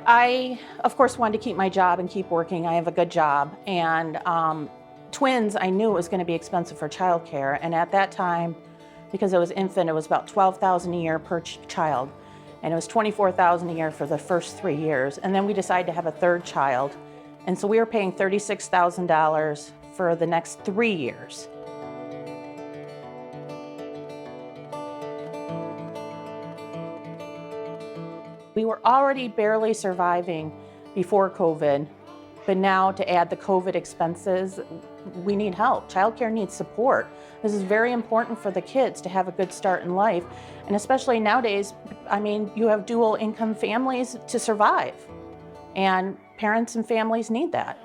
I, of course, wanted to keep my job and keep working. I have a good job. And twins, I knew it was going to be expensive for childcare. And at that time, because I was infant, it was about $12,000 a year per child. And it was $24,000 a year for the first 3 years. And then we decided to have a third child. And so we were paying $36,000 for the next 3 years. We were already barely surviving before COVID, but now to add the COVID expenses, we need help. Childcare needs support. This is very important for the kids to have a good start in life. And especially nowadays, I mean, you have dual income families to survive. And parents and families need that.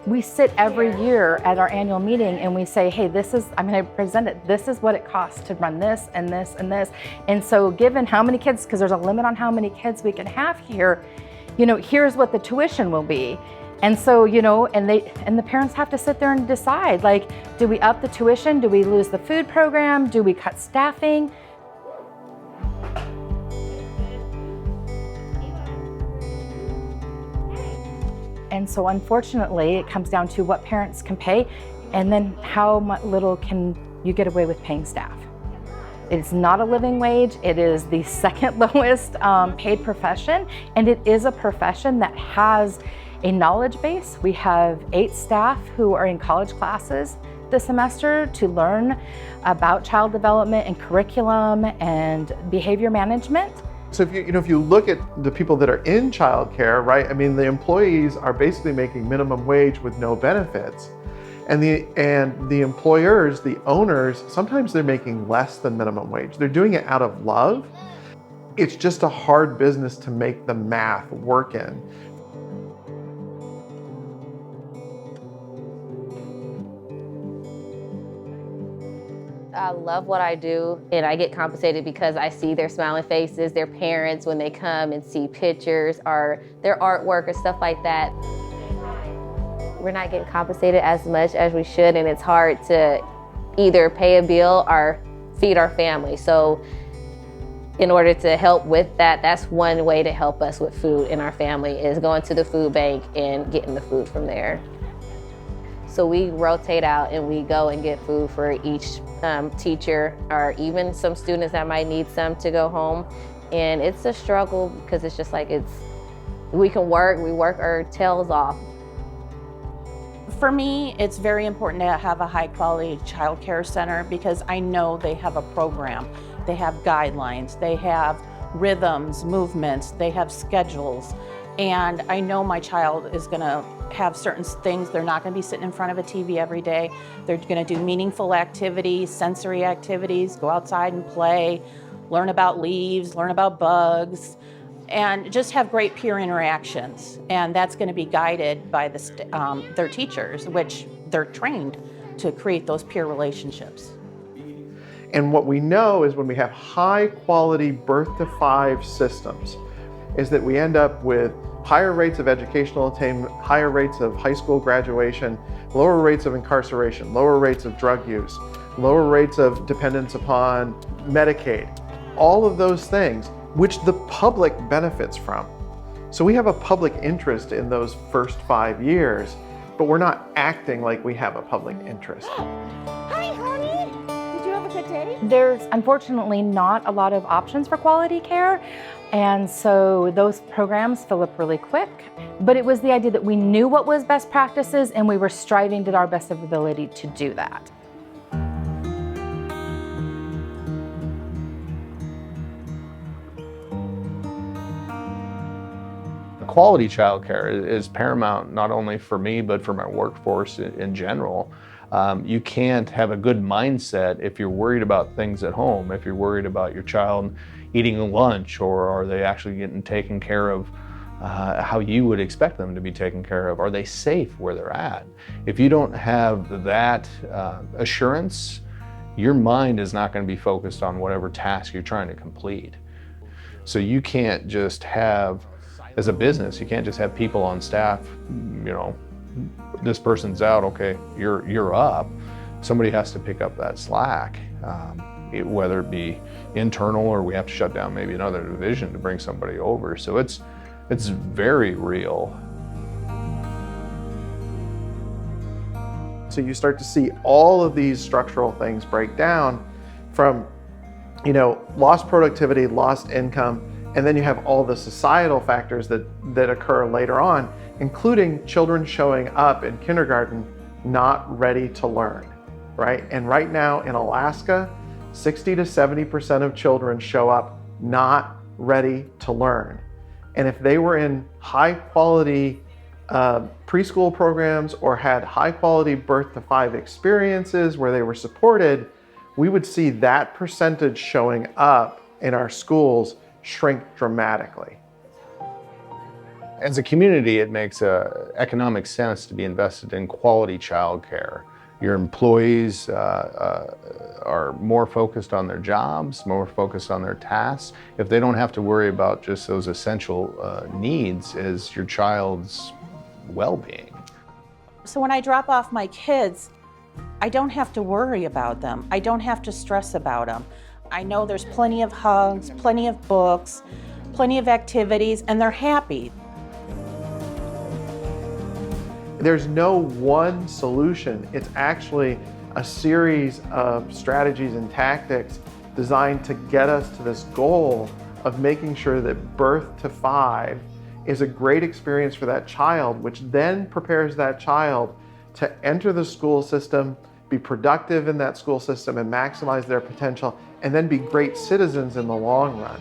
We sit every year at our annual meeting and we say, hey, I'm going to present it. This is what it costs to run this and this and this. And so given how many kids, because there's a limit on how many kids we can have here, here's what the tuition will be. And so, and the parents have to sit there and decide, like, do we up the tuition? Do we lose the food program? Do we cut staffing? And so unfortunately, it comes down to what parents can pay and then how little can you get away with paying staff. It's not a living wage. It is the second lowest paid profession, and it is a profession that has a knowledge base. We have 8 staff who are in college classes this semester to learn about child development and curriculum and behavior management. So if you look at the people that are in childcare, right? I mean, the employees are basically making minimum wage with no benefits. And the employers, the owners, sometimes they're making less than minimum wage. They're doing it out of love. It's just a hard business to make the math work in. I love what I do, and I get compensated because I see their smiling faces, their parents when they come and see pictures or their artwork or stuff like that. We're not getting compensated as much as we should, and it's hard to either pay a bill or feed our family. So in order to help with that, that's one way to help us with food in our family is going to the food bank and getting the food from there. So we rotate out and we go and get food for each teacher or even some students that might need some to go home. And it's a struggle because it's just like we work our tails off. For me, it's very important to have a high quality child care center because I know they have a program. They have guidelines, they have rhythms, movements, they have schedules. And I know my child is gonna have certain things. They're not gonna be sitting in front of a TV every day. They're gonna do meaningful activities, sensory activities, go outside and play, learn about leaves, learn about bugs, and just have great peer interactions. And that's gonna be guided by their teachers, which they're trained to create those peer relationships. And what we know is when we have high quality birth to 5 systems, is that we end up with higher rates of educational attainment, higher rates of high school graduation, lower rates of incarceration, lower rates of drug use, lower rates of dependence upon Medicaid, all of those things, which the public benefits from. So we have a public interest in those first 5 years, but we're not acting like we have a public interest. Hi, honey. Did you have a good day? There's unfortunately not a lot of options for quality care. And so those programs fill up really quick. But it was the idea that we knew what was best practices and we were striving to our best of ability to do that. Quality childcare is paramount, not only for me, but for my workforce in general. You can't have a good mindset if you're worried about things at home, if you're worried about your child eating lunch or are they actually getting taken care of how you would expect them to be taken care of. Are they safe where they're at? If you don't have that assurance, your mind is not going to be focused on whatever task you're trying to complete. So you can't just have, as a business, you can't just have people on staff, this person's out, okay, you're up. Somebody has to pick up that slack. whether it be internal or we have to shut down maybe another division to bring somebody over. So it's very real. So you start to see all of these structural things break down from, lost productivity, lost income, and then you have all the societal factors that occur later on, including children showing up in kindergarten not ready to learn, right? And right now in Alaska, 60 to 70% of children show up not ready to learn. And if they were in high quality preschool programs or had high quality birth to 5 experiences where they were supported, we would see that percentage showing up in our schools shrink dramatically. As a community, it makes economic sense to be invested in quality childcare. Your employees are more focused on their jobs, more focused on their tasks. If they don't have to worry about just those essential needs as your child's well-being. So when I drop off my kids, I don't have to worry about them. I don't have to stress about them. I know there's plenty of hugs, plenty of books, plenty of activities, and they're happy. There's no one solution. It's actually a series of strategies and tactics designed to get us to this goal of making sure that birth to 5 is a great experience for that child, which then prepares that child to enter the school system, be productive in that school system and maximize their potential, and then be great citizens in the long run.